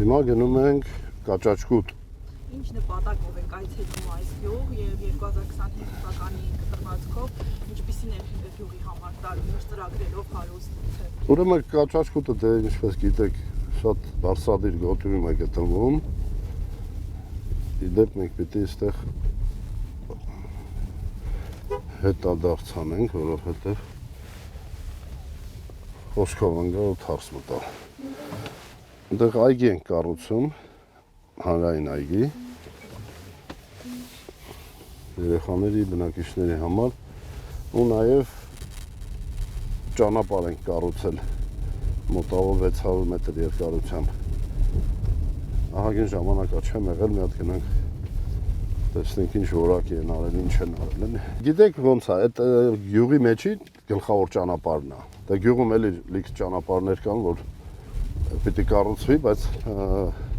Հիմա գնում ենք Կաճաճկուտ։ Ինչ նպատակով եք այցելում այս գյուղ եւ 2025 թվականի ընթացքով ինչպիսին է գյուղի համար տարում, ինչ ծրագրերով հարուստ է։ Ուրեմն Կաճաճկուտը դե ինչպես գիտեք, շատ բարձրադիր գոտիում է գտնվում։ Իդեպ մենք պիտի այստեղ հետադարձ անենք, որովհետեւ խոսքով ընկա ու թարս մտա։ Այնտեղ այգի ենք կառուցում, հանրային այգի, երեխաների, բնակիչների համար ու նաև ճանապարհ ենք կառուցել մոտավոր 600 մետր երկարությամբ։ Ահագին ժամանակա չեմ եղել, մի հատ գնանք տեսնենք ինչ որակի են արել, ինչ են արել։ Գիտեք ոնց է, այդ գյուղի մեջի գլխավոր ճանապարհն է։ Դա գյուղում էլի լիք ճանապարհներ կան, որ պիտի կառուցվի, բայց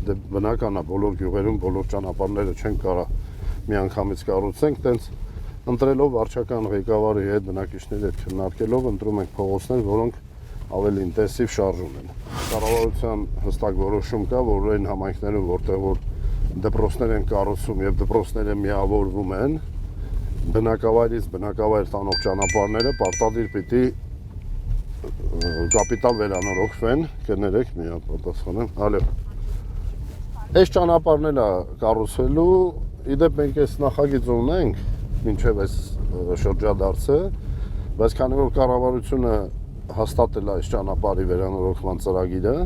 դե բնական է բոլոր գյուղերում բոլոր ճանապարհները չեն կարա միանգամից կառուցենք, տենց ընտրելով վարչական ղեկավարի հետ, բնակիչների հետ քննարկելով ընտրում ենք փողոցներ, որոնք ավելի ինտենսիվ շարժ ունեն։ Կառավարության հստակ որոշում կա, որ այն համայնքներում, որտեղ որ դպրոցներ են կառուցում եւ դպրոցները միավորվում են, բնակավայրից բնակավայր տանող ճանապարհները պարտադիր պիտի կապիտալ վերանորոգվեն, կներեք մի հատ պատասխանեմ։ Ալո։ Այս ճանապարհն էլ է կառուցվելու, իդեպ մենք այս նախագիծ ունենք, մինչև այս շրջադարձը, բայց քանի որ կառավարությունը հաստատել է այս ճանապարհի վերանորոգման ծրագիրը,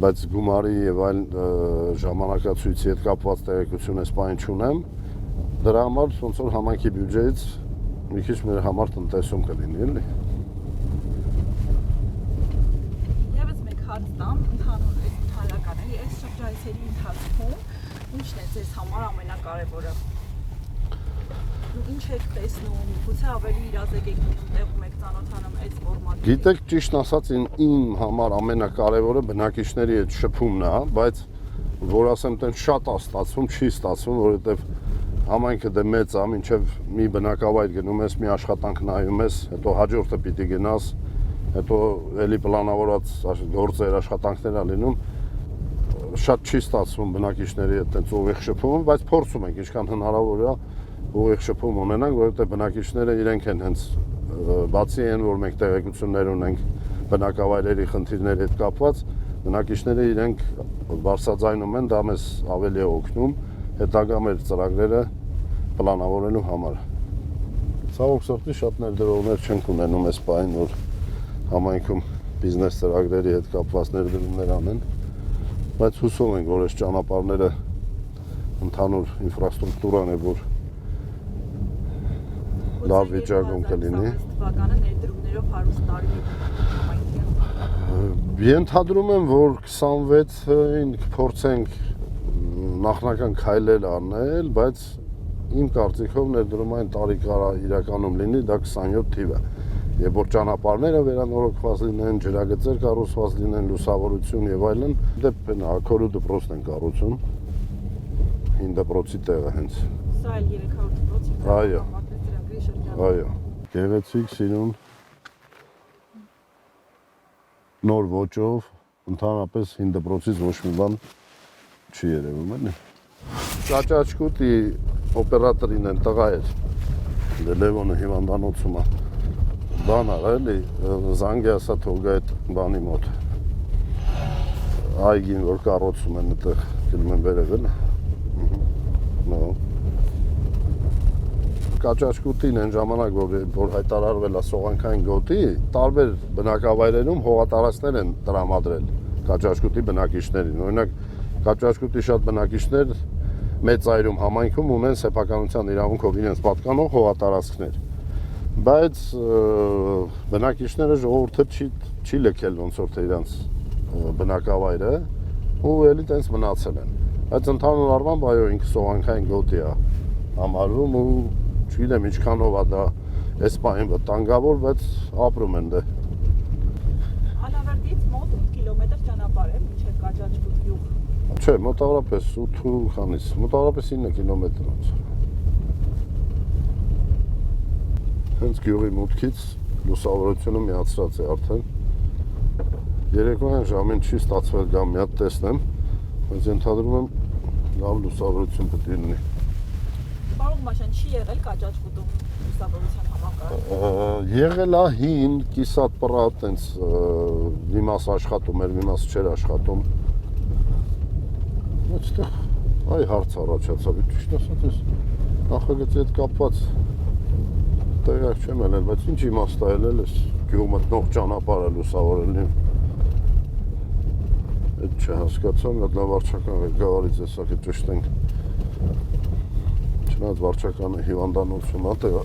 բայց գումարի եւ այլ ժամանակացույցի հետ կապված տեղեկություն այս բանը չունեմ, դրա համար ոնց որ համայնքի բյուջեից մի քիչ մեր համար տնտեսում կլինի, էլի։ Եվս մեկ հարց տամ, ընդհանուր այս ընդհանրականի այս շրջայցերի ընթացքում ինչն է ձեզ համար ամենակարևորը։ Ինչ եք տեսնում, գուցե ավելի իրազեկ եք լինում, տեղում եք ծանոթանում այս ֆորմատին։ Գիտեք, ճիշտ ասած իմ համար ամենակարևորը բնակիչների հետ շփումն է, բայց որ ասեմ տեն շատ է ստացվում, չի ստացվում, որովհետև համայնքը դե մեծ է, մինչև մի բնակավայր գնում ես, մի աշխատանք նայում ես, հետո հաջորդը պիտի գնաս, հետո էլի պլանավորած գործեր, աշխատանքներ ա լինում, շատ չի ստացվում բնակիչների հետ տենց ուղիղ շփումը, բայց փորձում ենք ինչքան հնարավոր է ուղիղ շփում ունենանք, որովհետև բնակիչները իրենք են հենց բացի այն, որ մենք տեղեկություններ ունենք բնակավայրերի խնդիրների հետ կապված, բնակիչները իրենք բարձրաձայնում են, դա մեզ ավելի է օգնում հետագա մեր ծրագրերը պլանավորելու համար։ Ցավոք սրտի շատ ներդրողներ չենք ունենում այս բանին, որ համայնքում բիզնես ծրագրերի հետ կապված ներդրումներ անեն, բայց հուսով ենք, որ այս ճանապարհները ընդհանուր ինֆրաստրուկտուրան է, որ լավ վիճակում կլինի։ Թվականը ներդրումներով հարուստ տարի համայնքի։ Ենթադրում եմ, որ 26-ին կփորձենք նախնական քայլեր անել, բայց իմ կարծիքով ներդրումային տարի կարա իրականում լինի, դա 27 թիվը։ Եվ որ ճանապարհները վերանորոգված լինեն, ջրագծեր կառուցված լինեն, լուսավորություն եւ այլն, դեպ ակորու դպրոցն են կառուցում։ 5 դպրոցի տեղը հենց։ Սա էլ 300 դպրոցի։ Այո։ Այո, գեղեցիկ սիրուն նոր ոճով, ընդհանրապես 5 դպրոցից ոչ մի բան չի երևում, էլի։ Կաճաճկուտի օպերատորին են տղա էր, Լևոնը հիվանդանոցում է, բան արա էլի, զանգի ասա թողգա այդ բանի մոտ, այգին, որ կառուցում են այդտեղ, գնում են վերև, էլի։ Կաճաճկուտին այն ժամանակ, որ հայտարարվել է սողանքային գոտի, տարբեր բնակավայրերում հողատարածքներ են տրամադրել Կաճաճկուտի բնակիչներին։ Օրինակ, Կաճաճկուտի շատ բնակիչներ մեծ այրում համայնքում ունեն սեփականության իրավունքով իրենց պատկանող հողատարածքներ։ Բայց բնակիչները ժողովուրդը չի լքել ոնց որ թե իրենց բնակավայրը ու էլի տենց մնացել են։ Բայց ընդհանուր առմամբ այո, ինքը սողանքային գոտի է համարվում ու չգիտեմ ինչքանով է դա այս պահին վտանգավոր, բայց ապրում են դե։ Ալավերդից մոտ 8 կիլոմետր ճանապարհ է մինչև Կաճաճկուտ գյուղ։ Չէ, մոտավորապես 8 քանից, մոտավորապես 9 կիլոմետր ոնց։ Հենց գյուղի մուտքից լուսավորությունը միացրած է արդեն։ Երեկոյան ժամին չի ստացվել գամ մի հատ տեսնեմ։ Բայց ենթադրում եմ լավ լուսավորություն պետք է լինի։ Պարոն Մաշյան, չի եղել Կաճաճկուտում լուսավորության համակարգ։ Եղել է հին կիսատ պրա տենց մի մաս աշխատում էր, մի մաս չէր աշխատում։ Այստեղ այ հարց առաջացավ, ճիշտ ասած ես նախագծի հետ կապված տեղակ չեմ ելել, բայց ինչ իմաստ է ելել ես գյուղ մտնող ճանապարհը լուսավորելին։ Այդ չհասկացա, մի հատ լավ վարչական ղեկավարից հեսա կճշտենք։ Չնայած վարչականը հիվանդանոցում է, տեղա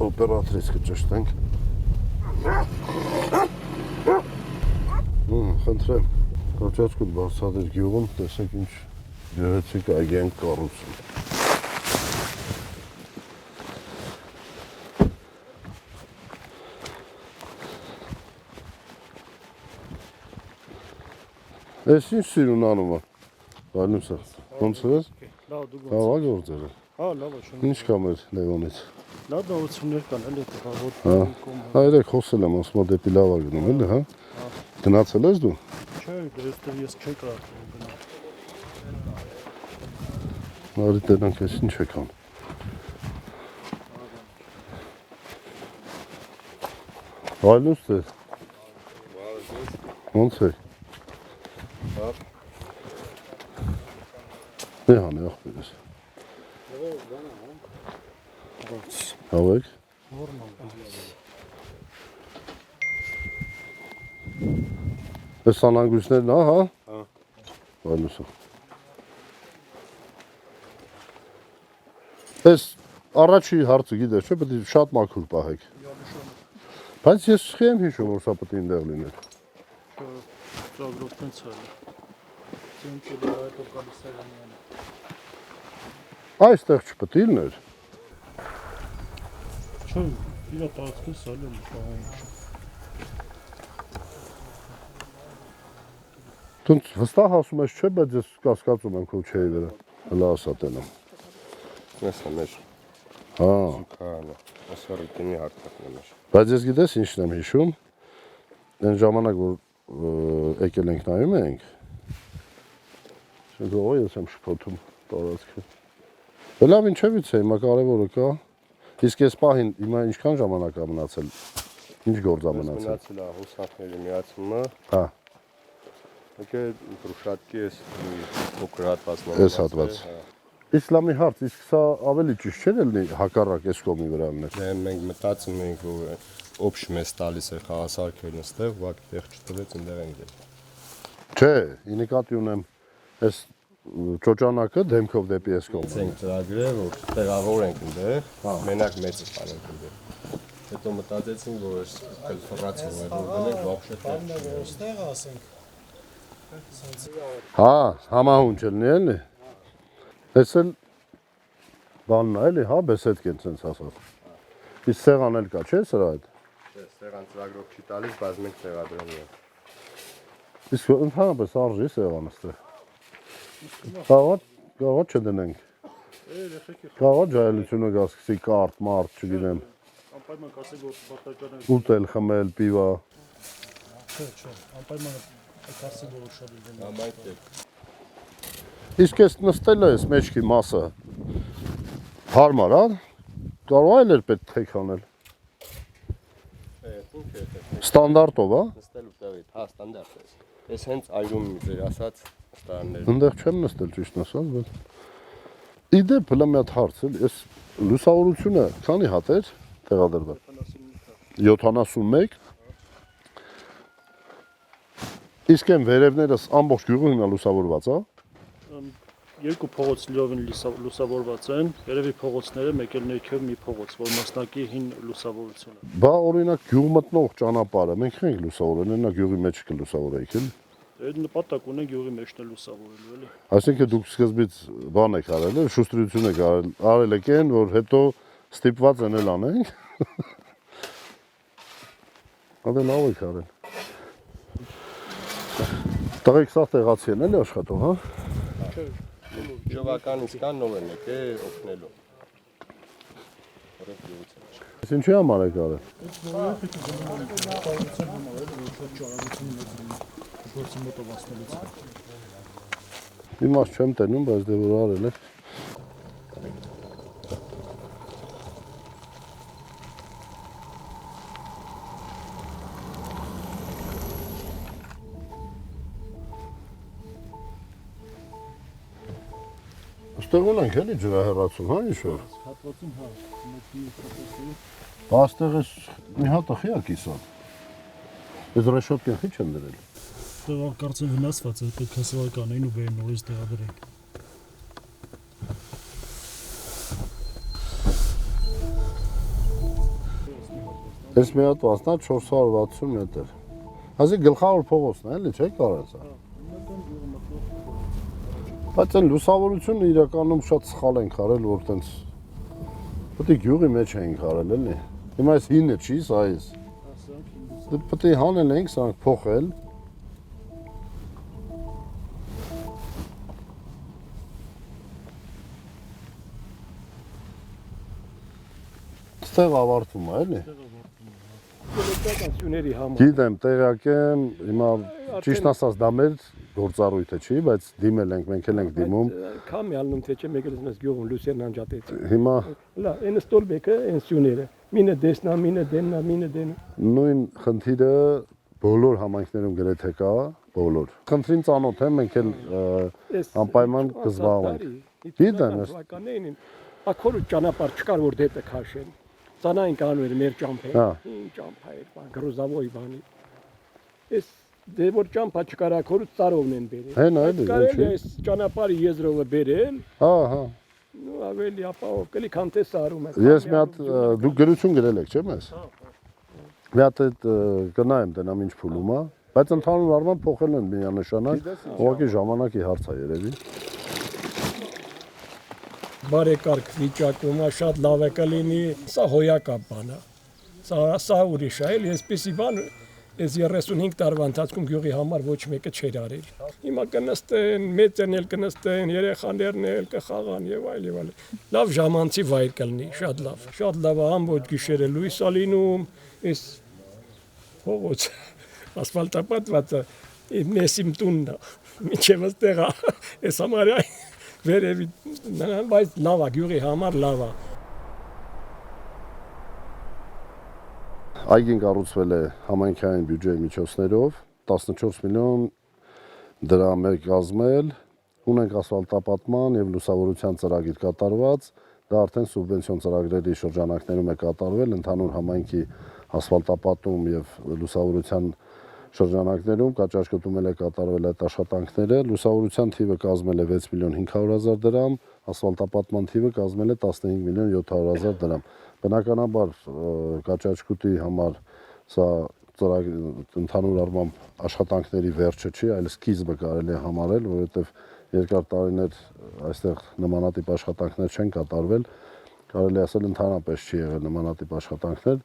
օպերատրից կճշտենք։ Խնդրեմ, Կաճաճկուտ Բարսադեր գյուղում տեսեք ինչ գեղեցիկ այգենք կառուցում։ Ես ինչ սիրուն անում է, Վայլում սա, ոնց ես, լավ է գործերը, ինչ կամ էր Լևոնից։ Լավ նորություններ կան, էլի տղավոտ կոմ։ Այրեք խոսել եմ, ասում է դեպի լավ է գնում, էլի, հա, գնացել ես դու։ Չէ, դեստեղ ես չեք արդեն գնա։ Նարի տենանք ես ինչ եք ան։ Վայլուս է։ Ոնց է։ Դե հան է աղբեր ես։ Հավեք։ Ես սանանգույցներն ա, հա։ Վայլուս է։ Ես առաջի հարցը գիտես, չէ, պետք է շատ մաքուր պահեք։ Բայց ես չեմ հիշում, որ սա պետք է այնտեղ լիներ։ Ծագրով տենց է։ Ծինքի դարայտով գալիս է Ռամյանը։ Այստեղ չպետք է լիներ։ Չէ, իրա տարածքը սալել է պահում։ Դու վստահ ասում ես, չէ, բայց ես կասկածում եմ քո չէի վրա։ Հլա ասա տենամ։ Ես եմ ես Հա, քանը ասարի տնի հարթակն եմ ես բայց ես գիտես ինչն եմ հիշում։ Այն ժամանակ որ եկել ենք նայում ենք։ Շնորհ ես եմ շփոթում տարածքը։ Լավ ինչևից է, հիմա կարևորը կա։ Իսկ այս պահին հիմա ինչքան ժամանակ է մնացել։ Ինչ գործ է մնացել։ մնացել է հուսախների միացումը Հա, եկե դրուշատկի ես փոքր հատվածներ Այս հատված։ Իսլամի հարց, իսկ սա ավելի ճիշտ չէ՞ լինի հակառակ այս կողմի վրա լինել։ դե մենք մտածում ենք որ օբշ մեզ տալիս է խաղասարքերն ստեղ ուղղակի տեղ չտվեց այնտեղ ենք դել Չէ, ի նկատի ունեմ այս ճոճանակը դեմքով դեպի այս կողմը։ ենք ծրագրել որ տեղավորենք այնտեղ մենակ մեծը տանենք այնտեղ հետո մտածեցինք որ այս կլֆրացիա որ դնենք вообще Ստեղ ասենք։ Հա, համահունչ լինի էլի։ Այս էլ բանն է էլի, հա, բեսեդկեն sense ասած։ Իսկ սեղան էլ կա, չէ՞ սրա հետ։ Սեղան ծրագրով չի տալիս, բայց մենք տեղադրում ենք։ Իսկ ընդհանրապես արժի սեղանը ստեղ։ Կարող չդնենք։ Կարող ջայլությունը գա սկսի կարտ, մարդ, չգիտեմ։ Անպայման կասեք որ բարտականը Ուտել, խմել, պիվա։ չէ, անպայման կասեք որ շատ դեն։ Համայնք Իսկ այս նստելը այս մեջքի մասը հարմար, հա։ Կարող այլ էր պետք թեք անել։ Ստանդարտով, հա։ նստելու տեղից, հա, ստանդարտ է։ Ես հենց այրում ձեր ասած ստաններ։ Այնտեղ չեմ նստել ճիշտ ասած, բայց իդեպ հլա մի հատ հարց էլ, այս լուսավորությունը քանի հատ էր տեղադրվել։ 71։ Իսկ այն վերևներս ամբողջ գյուղը հիմա լուսավորված, հա։ Երկու փողոց լիովին լուսավորված են, երևի փողոցները մեկ էլ ներքև մի փողոց, որ մասնակի հին լուսավորությունը։ Բա օրինակ գյուղ մտնող ճանապարհը մենք չենք լուսավորել, նա գյուղի մեջ կլուսավորեիք, էլի։ Այդ նպատակ ունենք գյուղի մեջն էլ լուսավորելու, էլի։ Այսինքն դուք սկզբից բան եք արել, շուշտրություն եք արել եք այն, որ հետո ստիպված են էլ անենք։ Ադե լավ եք արել։ Տղեկ սա տեղացի են էլի աշխատող, հա։ Ժողականից կան նոր են եկե օգնելու։ Այս ինչի համար եք արել։ Իմաց չեմ տենում, բայց դե որ արել է։ Այստեղ ունենք էլի ջրահեռացում, հա ինչ որ։ Հատվածում հա, մեկի ֆոտոսի Այստեղ էս մի հատ ախի է կիսատ։ Ես ռեշոտկեն խիչ եմ դրել։ տեղ կարծեմ վնասված է, պետք է սովորականային ու բերեն նորից տեղադրենք։ Ես մի հատ վասնա 460 մետր։ Հազի գլխավոր փողոցն է, էլի չէ՞ կարած է։ Բայց այն լուսավորությունը իրականում շատ սխալ ենք արել, որ տենց պետք է գյուղի մեջ էինք արել, էլի։ Հիմա այս հինը չի, սա էս։ Դե պետք է հանել ենք, սրանք փոխել։ Ստեղ ավարտվում է, էլի։ Կոլեկտիվների համար։ Գիտեմ, տեղյակ եմ, հիմա ճիշտ ասած դա մեր գործառույթը չի, բայց դիմել ենք, մենք էլ ենք դիմում։ Քամի ալնում թե չէ մեկ էլ ես գյուղում Լուսերն անջատեց։ Հիմա Լա, այն ստոլբեկը, այն սյուները։ Մինը դեսնա, մինը դեննա, մինը դենա։ նույն խնդիրը բոլոր համայնքներում գրեթե կա, բոլոր։ Խնդրին ծանոթ եմ, մենք էլ անպայման կզբաղվենք։ Գիտեմ, Թվականներին ակորու ճանապարհ չկար որ դեպը քաշեն։ Ցանային կանու էր մեր ճամփը։ Հա։ Ինչ ճամփա էր, բան գրոզավոյ բանի։ Էս դե որ ճամփա չկար ակորու ծարովն են բերել։ Հեն այլ է, Կարելի չէ։ է այս ճանապարհի եզրովը բերել։ Հա, հա։ Նու ավելի ապահով կլի քան տես արում է։ Ես մի հատ դուք գրություն գրել եք, չէ՞ մեզ։ Մի հատ այդ կնայեմ տնամ ինչ փուլում է, բայց ընդհանուր առմամբ փոխել են միանշանակ, ուղղակի ժամանակի հարց է երևի։ Բարեկարգ վիճակում է շատ լավ է կլինի, սա հոյակապ բան է։ Սա ուրիշ է, էլի այսպեսի բան այս 35 տարվա ընթացքում գյուղի համար ոչ մեկը չէր արել։ Հիմա կնստեն, մեծերն էլ կնստեն, երեխաներն էլ կխաղան եւ այլ եւ այլ։ Լավ ժամանցի վայր կլինի, շատ լավ։ Շատ լավ է ամբողջ գիշերը լույս է լինում, այս փողոց ասֆալտապատված է, մեսիմ տունն է, միջև այստեղ է, այս համարյա վերևի բայց լավ է, գյուղի համար լավ է։ Այգին կառուցվել է համայնքային բյուջեի միջոցներով, 14 միլիոն դրամ է կազմել, ունենք ասֆալտապատման եւ լուսավորության ծրագիր կատարված, դա արդեն սուբվենցիոն ծրագրերի շրջանակներում է կատարվել, ընդհանուր համայնքի ասֆալտապատում եւ լուսավորության շրջանակներում կաճաշկտումել է կատարվել այդ աշխատանքները, լուսավորության թիվը կազմել է 6 միլիոն 500 հազար դրամ, ասֆալտապատման թիվը կազմել է 15 միլիոն 700 հազար դրամ։ Բնականաբար կաճաշկուտի համար սա ընդհանուր առմամբ աշխատանքների վերջը չի, այլ սկիզբը կարելի է համարել, որովհետև երկար տարիներ այստեղ նմանատիպ աշխատանքներ չեն կատարվել, կարելի ասել ընդհանրապես չի եղել նմանատիպ աշխատանքներ,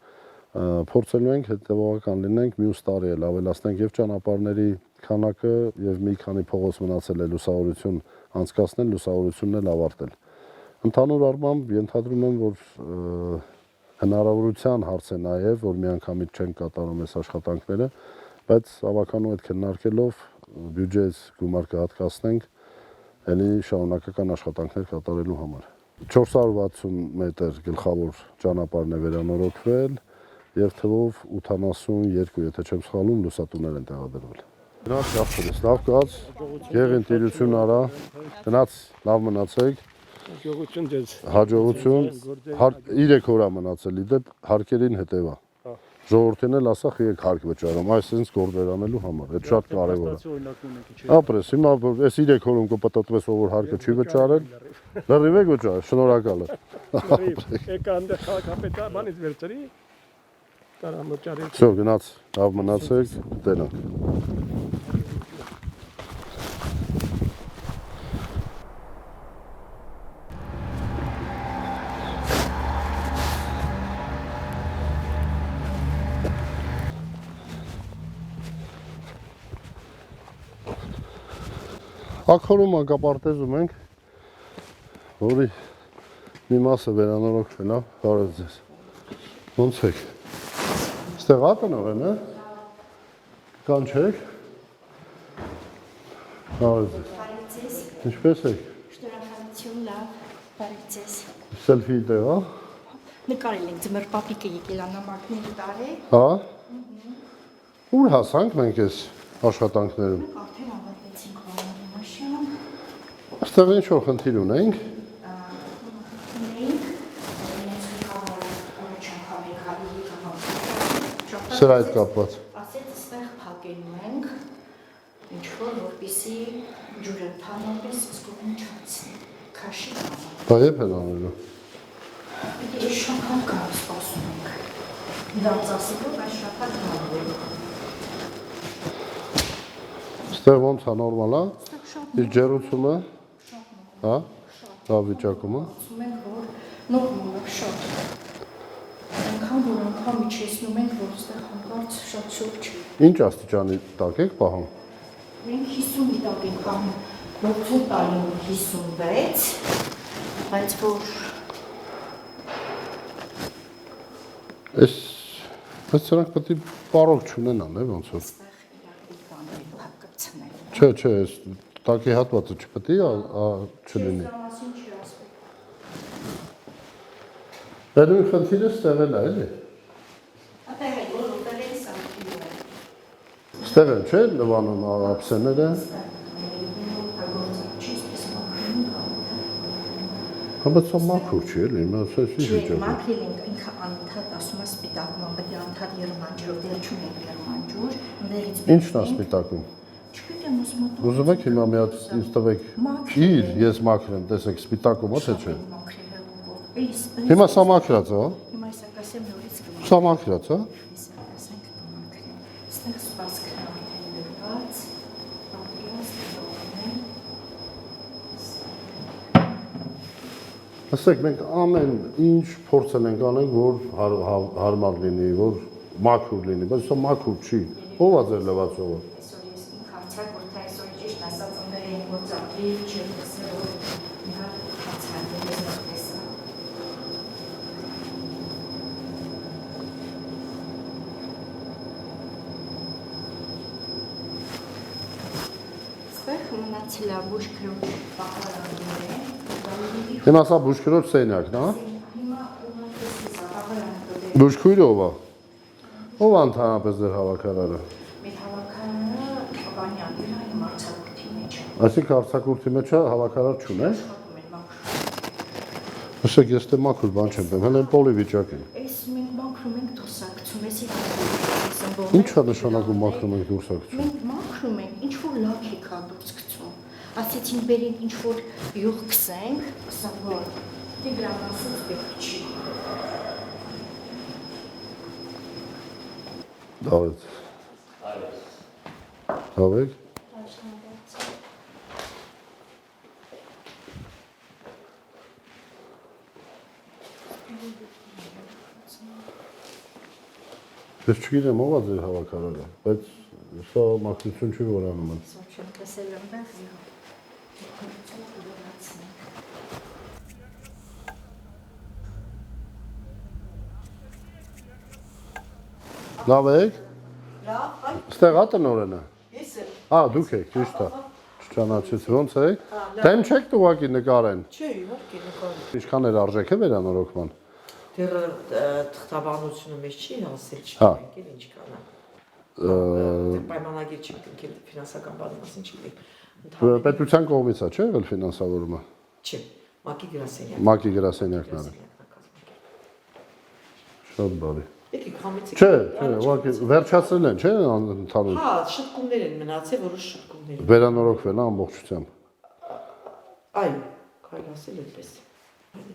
փորձելու ենք հետևողական լինենք, մյուս տարի էլ ավելացնենք եւ ճանապարհների քանակը եւ մի քանի փողոց մնացել է լուսավորություն անցկացնել, լուսավորությունն էլ ավարտել։ Ընդհանուր առմամբ ենթադրում եմ, որ հնարավորության հարց է նաեւ, որ միանգամից չեն կատարում այս աշխատանքները, բայց ավականու այդ քննարկելով բյուջեից գումար կհատկացնենք ելի շարունակական աշխատանքներ կատարելու համար։ 460 մետր գլխավոր ճանապարհն է վերանորոգվել եւ թվով 82, եթե չեմ սխալվում, լուսատուներ են տեղադրվել։ Գնաց շահբերես, լավ կաց, գեղին տիրություն արա, գնաց, լավ մնացեք։ Հաջողություն ձեզ։ Հաջողություն, 3 օր է մնացել, իդեպ հարկերին հետևա։ Ժողովրդին էլ ասա խիեք հարկ վճարում, այսինքն գործեր անելու համար, այդ շատ կարևոր է։ Ապրես, հիմա այս 3 օրում կպտտվես, որ հարկը չի վճարել, լրիվ եք վճարել, շնորհակալ եմ։ Եկա այնտեղ քաղաքապետարանից վերցրի, տարամ վճարել։ Всё, գնաց, լավ մնացեք, տենանք։ Աքորում անկապարտեզում ենք, որի մի մասը վերանորոգվել է, բարև ձեզ։ Ոնց եք։ Ստեղ ակնով են, է։ Կանչեք։ Բարև ձեզ։ Ինչպես եք։ Շնորհակալություն, լավ, բարև ձեզ։ Սելֆի դեղ, հա։ Նկարել ենք ձմեռ պապիկը եկել անամակների տարի, Հա։ Ուր հասանք մենք այս աշխատանքներում։ արդեն ավարտեցինք վարանի մաշին, Այստեղ ինչ որ խնդիր ունենք։ ունեինք, իրենց առաջան խամեքարի կամակ։ Սրա հետ կապված։ Ասեց, ստեղ փակելու ենք, ինչ որ, որպիսի ջուրը թանոպես սկուպն չացնի, քաշի կամակ։ Դա եփ են անելու։ Պետք է շապատ կարող սպասում ենք։ Իրանց ասելով այս շապատ նավելու։ Այստեղ ոնց է նորմալ, հա։ Իր ջերուցումը, հա։ Լավ վիճակում է։ Ասում ենք, որ նորմալ է շատ։ Այնքան, որ անգամ իջեցնում ենք, որ ստեղ հանկարծ շատ շուրջ։ Ինչ աստիճանի տակ եք պահում։ Մենք 50 տակ ենք պահում, 80 տարին 56, բայց որ Այս սրանք պետք է պարոք չունենան, է ոնց որ։ ստեղ իրակի կանելու հակացնել։ Չէ, այս տակի հատվածը չպետք է չլինի։ Դրա մասին չի ասում։ Բերում խնդիրը ստեղ էլ է, էլի։ Ատեղ է, որ ուտել են սանքիլը։ Ստեղ են, չէ, լվանում ափսեները։ Հա, բայց սա մաքուր չի, էլի, նա ասես ինչ Չէ, վիճակը։ մաքրել ենք ինքը անընդհատ ասում է սպիտակում, պետք է անընդհատ երմանջրով, դեռ չունենք երմանջուր, ընդեղից Ինչն է սպիտակում։ Չգիտեմ, ասում եմ։ Ուզում եք հիմա մի հատ ինձ տվեք։ Իր, ես մաքրեմ, տեսեք, սպիտակում է, թե չէ։ Հիմա սա մաքրած է, հա։ Հիմա այսա կասեմ նորից կմաքրեմ։ Սա մաքրած է։ Իսա կասենք կմաքրեմ։ Ստեղ սպասքն արդեն դրված, պատրաստ դողն է։ Ասեք, մենք ամեն ինչ փորձել ենք անենք, որ հարմար լինի, որ մաքուր լինի, բայց սա մաքուր չի։ Ո՞վ է ձեր լվացողը։ Այսօր ես ինքան ցակ, որ թե այսօր ճիշտ ասած ըմբեր ենք, որ ծաղրի չեմ տեսել, որ մի հատ հացան ես նոր տեսա։ Ստեղ մնացել է բուժ քրոջ պահարանները։ Հիմա սա բուժքրոջ սենյակն է, հա։ Հիմա ուղղակի սա պահարանը Բուժքույրը ով է։ Ով է ընդհանրապես ձեր հավաքարարը։ մեր հավաքարանը Պապանյան իր այն մարցակուրտի մեջ է։ Այսինքն հարցակուրտի մեջ է հավաքարար չունես։ Աշխատում են մաքրում։ Ասեք, ես դե մաքուր բան չեմ տեմ, հենց պոլի վիճակ եմ։ Այս մենք մաքրում ենք դուսակցում, էսի Ինչ է նշանակում մաքրում ենք դուրսակցում։ Մենք մաքրում ենք, ինչ որ լաքիկ է դուրս գցում։ Ասեցին բերենք ինչ որ յուղ գցենք, ասա որ դիգրամասից պետք չի։ Դավեթ։ Հավեք։ Ես չգիտեմ ով է ձեր հավաքարարը, բայց սա մաքրություն չի որանում են։ Սա չեմ տեսել այնտեղ։ Լավ եք։ Լավ, այ Ստեղ է տնօրենը։ ես եմ։ Հա, դուք եք, ճիշտ է։ Չճանաչեցի, ոնց եք։ Դեմ չեք ուղակի նկարեն։ Չէ, իհարկե նկարում։ Ինչքան էր արժեքը վերանորոգման։ Դեռ թղթաբանությունը մեզ չի հասել, Հա։ չգիտենք էլ ինչքան է։ Դեռ պայմանագիր չենք ընկել ֆինանսական բանի մասին չգիտենք։ Պետության կողմից է, չէ՞ եղել ֆինանսավորումը։ Չէ, ՄԱԿ-ի գրասենյակ։ ՄԱԿ-ի գրասենյակն արել։ Շատ բարի։ Եկեք համեցեք։ Չէ, ուղղակի վերջացրել են, չէ՞ ընդհանուր։ Հա, շտկումներ են մնացել, որոշ շտկումներ։ Վերանորոգվել է ամբողջությամբ։ Այո, կարելի ասել այդպես։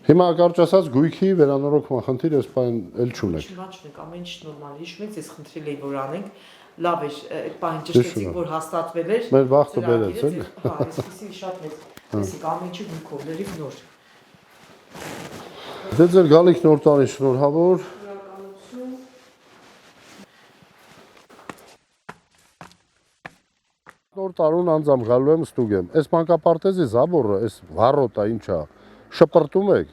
Հիմա կարճ ասած գույքի վերանորոգման խնդիր էս բան էլ չունեք։ Չունենք, ամեն ինչ նորմալ է։ Հիշում եք, ես խնդրել էի, որ անենք, լավ է, այդ բանը ճշտեցիք, որ հաստատվել էր։ Մեր վաղը բերեց, էլի։ Հա, այսպեսի շատ մեծ։ Տեսեք, ամեն ինչը գույքով, լրիվ նոր։ Դե ձեր գալիք նոր տարի շնորհավոր։ Նոր տարուն անձամ գալու եմ ստուգեմ։ Այս մանկապարտեզի զաբորը, այս վառոտը ինչա, շպրտում եք։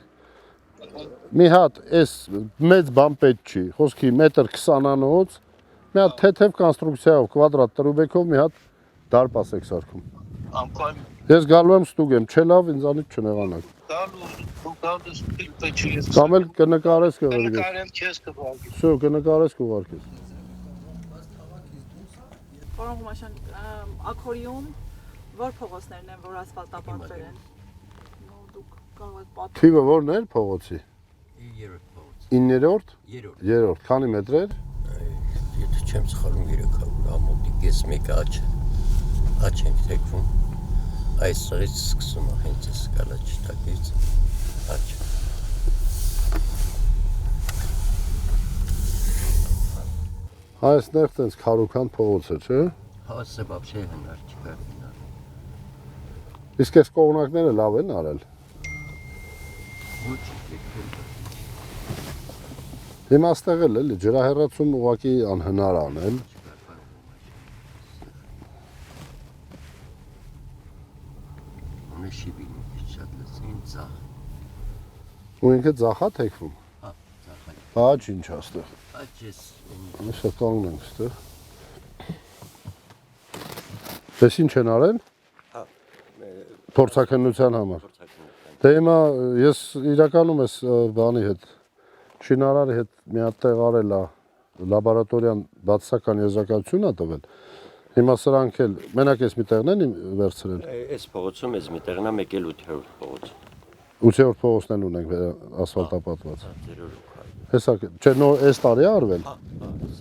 Մի հատ այս մեծ բան պետք չի, խոսքի 1.20-անոց, մի հատ թեթև կոնստրուկցիայով, կվադրատ տրուբեկով մի հատ դարպաս եք սարքում։ Անկայն Ես գալու եմ ստուգեմ, չէ լավ ինձանից չնեղանաք։ Կամ էլ կնկարես կղրգես։ Շո, կնկարես կուղարկես։ Պարոն Հումաշյան, Աքորիում որ փողոցներն են, որ ասֆալտապատվել են։ Դուք կարող եք պատմել։ Թիվը ո՞րն էր փողոցի։ 3-րդ փողոց։ 9-րդ։ 3-րդ։ 3-րդ, քանի մետր էր։ Եթե չեմ սխալվում 300 ամոթի կես մեկ աճ ենք թեքվում։ Այստեղից սկսում է հենց այս գալաչտակից աճ։ Այստեղ տենց քարուքան փողոց է, չէ՞։ Հա, սա вообще հնար չկա։ Իսկ այս կողմնակները լավ են արել։ Ոչ թեքվում։ Հիմա այստեղ էլ էլի ջրահեռացում ուղղակի անհնար անել։ Ունեշի բինի շատ լսին ծախ։ Ու ինքը ձախա թեքվում։ Հա, ծախ։ Աճ ինչ այստեղ։ Աճես։ Եսա կանգնենք այստեղ։ Դες ինչ են արել։ Հա, Փորձաքննության համար։ Դե հիմա ես իրականում ես բանի հետ շինարարի հետ մի հատ տեղ արել է լաբորատորիան բացասական եզրակացություն է տվել։ Հիմա սրանք էլ մենակ էս մի տեղն են վերցրել։ Այս փողոցում ես մի տեղնա մեկ էլ 800 փողոց։ 8-րդ փողոցն են ունենք ասֆալտապատված։ Ձերորը։ Հեսա չէ նոր այս տարի է արվել։ Հա,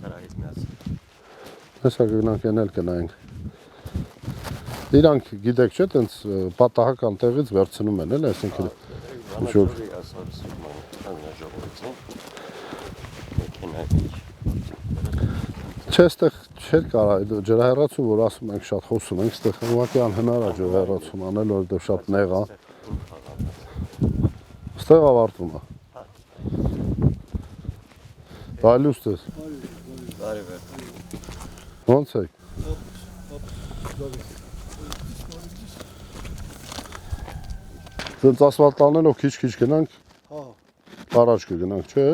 սարայից միասին։ Հեսա գնանք ենել կնայենք։ Իրանք գիտեք չէ տենց պատահական տեղից վերցնում են էլ այսինքն շուտ Չէ այստեղ չէր կարա ջրահեռացում որ ասում ենք շատ խոսում ենք այստեղ ուղղակի անհնար է ջրահեռացում անել որովհետև շատ նեղ է այստեղ ավարտվում է Բարելուստ ես Ոնց եք Դենց ասվալտ անելով քիչ-քիչ գնանք առաջ կգնանք, չէ՞։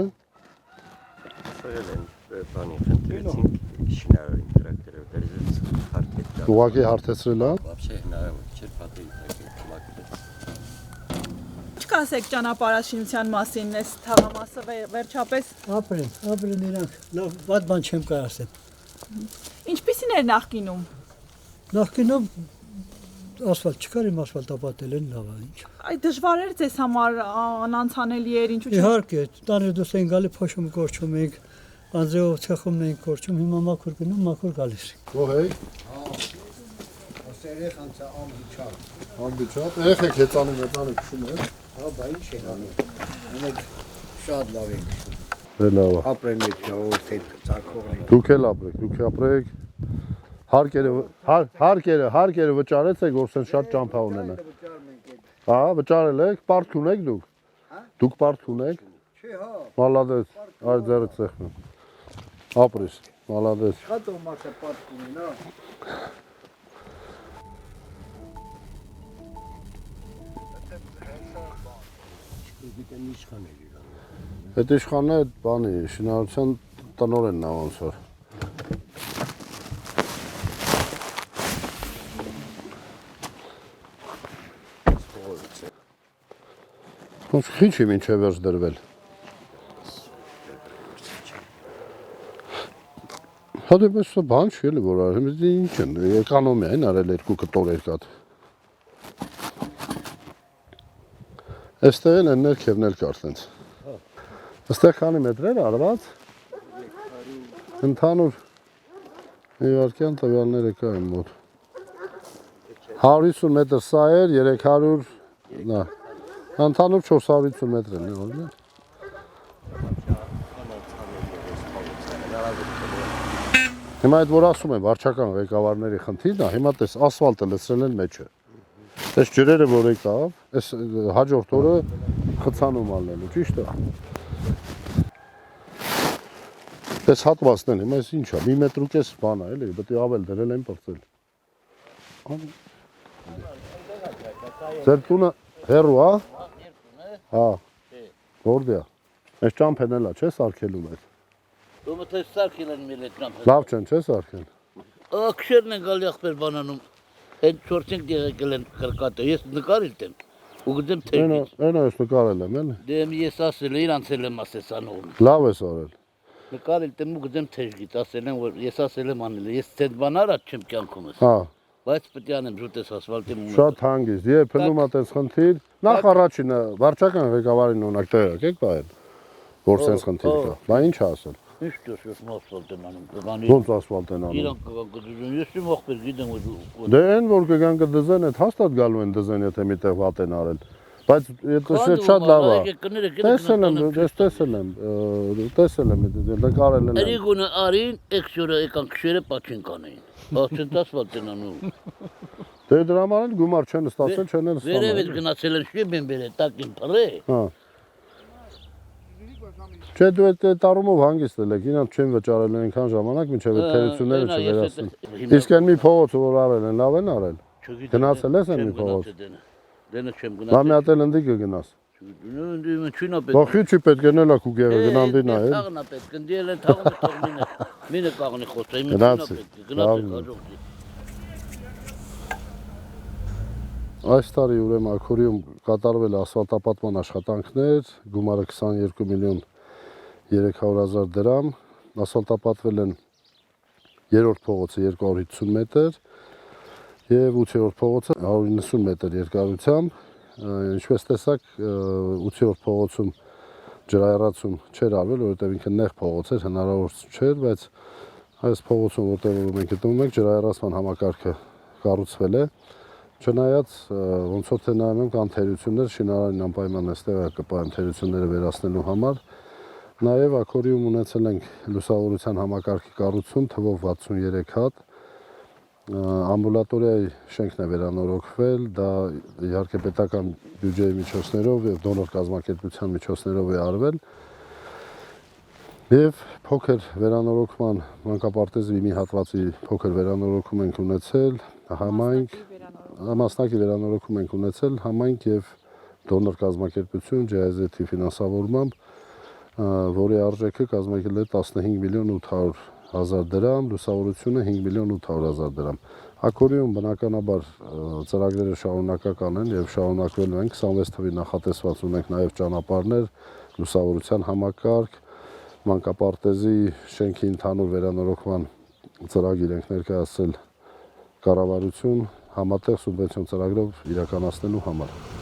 Սրել են բանի խնդրեցինք շինարարին տրակտորով դերձեց հարթետ դա։ Ուղղակի հարթեցրել է։ Вообще հնարավոր չէր պատերի թակել։ Ինչ կասեք ճանապարհաշինության մասին, այս թաղամասը վերջապես ապրեն իրանք, լավ, վատ բան չեմ կարող ասել։ ինչպիսին էր նախկինում։ Նախկինում ասֆալտ չկար, իմ ասֆալտապատել են լավ է, ինչ։ Այդ դժվար էր ձեզ համար անանցանելի էր, ինչու՞ չէ։ Իհարկե, տանը դուրս էին գալի փոշում կորչում էինք, անձրևով ցեխումն էինք կորչում, հիմա մաքուր գնում, մաքուր գալիս ենք։ Ո՞հ է։ Ասերեխ անցա ամբիչավ։ Ամբիչավ, երեխեք հեծանում քշում են։ Հա, բա ինչ են անում։ Մենք շատ լավ ենք քշում։ Դե լավ է։ Ապրեն մեր ժողովուրդը ցակողն։ Դուք էլ ապրեք։ Հարկերը վճարեցեք, որ սեն շատ ճամփա ունենա։ Հա, վճարել եք, պարտք ունեք դուք։ Դուք պարտք ունեք։ Չէ, հա։ Մալադես, այդ ձերը ցեխն։ Ապրես, մալադես։ Շատ ոմասը պարտք ունենա։ Այդ իշխանը այդ բանի, շինարարության տնօրենն է ոնց որ։ Ոնց քիչ է մինչև վերջ դրվել։ Հա դե բայց սա բան չի էլի որ արել, ինչ են, էկոնոմիա են արել երկու կտոր երկաթ։ Այստեղ էլ են ներքևն էլ կար տենց։ Այստեղ քանի մետր էր արված։ Ընդհանուր իվարկյան տվյալները կա իմ մոտ։ 150 մետր սա էր, 300 նա։ Ընդհանուր 450 մետր են, օրինա։ Հիմա այդ որ ասում են վարչական ղեկավարների խնդիրն է, հիմա տես ասֆալտը լցրել են մեջը։ Այս ջրերը որ եկավ, այս հաջորդ օրը խցանում ալնելու, ճիշտ է։ Այս հատվածն են, հիմա այս ինչ է, 1 մետր ու կես բան է, էլի, պետք է ավել դրել են պրծել։ Ձեր տունը հեռու է։ Հա։ Որտե՞ղ է։ Այս ճամփեն էլա, չէ՞ սարքելու մեզ։ Դու թե սարքել են մեր այդ ճամփը։ Լավ չեն, չէ՞ սարքել։ Ակշերն են գալի ախպեր բանանում։ Այդ 4-5 եղեկել են կրկատը, ես նկարել եմ ու գտեմ թեժից։ Այնա ես նկարել եմ, էլի։ Դե ես ասել եմ, իրանց էլ եմ ասել սանողում։ Լավ ես արել։ Նկարել եմ ու գտեմ թեժից, ասել եմ, որ ես ասել եմ անել, ես ցետ բան արած չեմ կյանքումս։ Հա։ Բայց պետք է անեմ ջուտես ասֆալտի մոտ։ Շատ հանգիստ, երբելում ատես խնդիր։ Նախ առաջինը վարչական ղեկավարին ունակ տեղակ եք բայել, որ սենց խնդիր կա։ Բա ինչ ասել։ Ինչ դուրս ասֆալտ են անում։ Ոնց ասֆալտ են անում։ Իրանք կգծեն, ես չեմ ողբեր գիտեմ որ։ Դե այն որ կգան կդզեն, այդ հաստատ գալու են դզեն, եթե միտեղ վատ են արել։ Բայց դա շատ լավ է։ Տեսել եմ, նկարել եմ։ Երիգունը արին, էքսյորը եկան քշերը պաչին կանեին։ Բացեն ասֆալտ են անում։ Դե դրա համար էլ գումար չեն ստացել, չեն էլ ստանում։ Վերև էլ գնացել են շիբ են բերել, տակին փռե։ Հա։ Չէ դու այդ տարումով հանգիստ եք, ինձ չեն վճարել այնքան ժամանակ, մինչև այդ թերությունները չվերացնեն։ Իսկ այն մի փողոցը որ արել են, լավ են արել։ Գնացել ես այն մի փողոց։ Դենը չեմ Բա գնացել։ մի հատ էլ ընդ կգնաս։ Ընդ չունա պետք։ Բա խի չի պետք է նելա քու գեղը գնանդի նայ։ Թաղնա պետք, ընդ էլ թաղնա թողնինը։ Մինը կաղնի խոսա, իմը չունա պետք։ Գնացել հաջողի։ Այս տարի ուրեմն Աքորիում կատարվել ասֆալտապատման աշխատանքներ, գումարը 22 միլիոն 300,000 դրամ, ասֆալտապատվել են երրորդ փողոցը 250 մետր եւ 8-րդ փողոցը 190 մետր երկարությամբ, ինչպես տեսակ 8-րդ փողոցում ջրայառացում չէր արվել, որովհետեւ ինքը նեղ փողոց էր, հնարավոր չէր, բայց այս փողոցում որտեղ մենք գտնվում ենք ջրայառացման համակարգը կառուցվել է։ Չնայած ոնց որ թե նայում եմ կան թերություններ, շինարարին անպայման այստեղ կպահեն թերությունները վերացնելու համար։ Նաև Աքորիում ունեցել ենք լուսավորության համակարգի կառուցում թվով 63 հատ։ Ամբուլատորիայի շենքն է վերանորոգվել, դա իհարկե պետական բյուջեի միջոցներով եւ դոնոր կազմակերպության միջոցներով է արվել։ Եվ փոքր վերանորոգման մանկապարտեզի մի հատվածի փոքր վերանորոգում ենք ունեցել, համայնք մասնակի վերանորոգում ենք ունեցել համայնք եւ դոնոր կազմակերպություն GIZ-ի ֆինանսավորմամբ, որի արժեքը կազմակերպել է 15 միլիոն 800,000 դրամ, լուսավորությունը 5 միլիոն 800,000 դրամ։ Աքորիում բնականաբար ծրագրերը շարունակական են եւ շարունակվելու են 26 թվի նախատեսված ունենք նաեւ ճանապարհներ, լուսավորության համակարգ, մանկապարտեզի շենքի ընդհանուր վերանորոգման ծրագիր ենք ներկայացրել կառավարություն համատեղ սուբվենցիոն ծրագրով իրականացնելու համար։